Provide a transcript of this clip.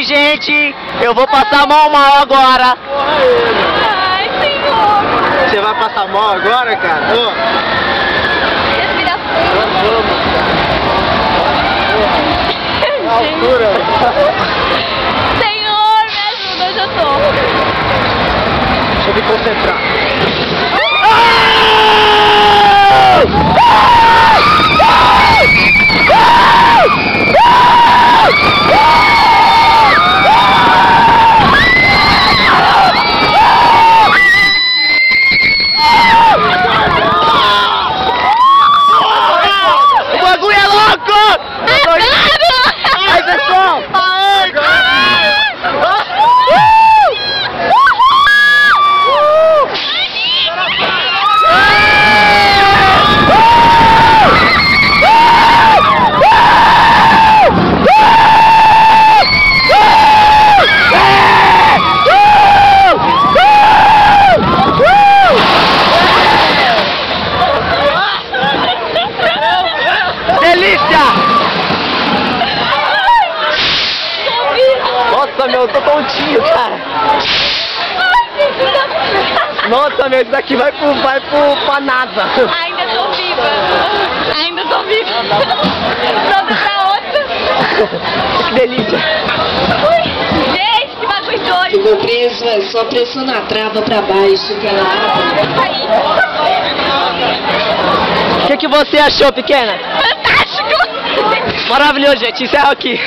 gente, eu vou passar mal agora. Ai, senhor. Você vai passar mal agora, cara? Altura. Senhor, me ajuda, onde eu tô? Deixa eu me concentrar. O bagulho é louco! Ai, pessoal! Delícia! Nossa, meu, eu tô tontinho, cara. Nossa, meu, isso daqui vai pra NASA. Ainda tô viva. Ainda tô viva. Toda essa outra. Que delícia. Ui, gente, que bagulho doido. Ficou preso, é só pressionar a trava pra baixo, cara. O que você achou, pequena? Fantástico. Maravilhoso, gente. Encerra aqui.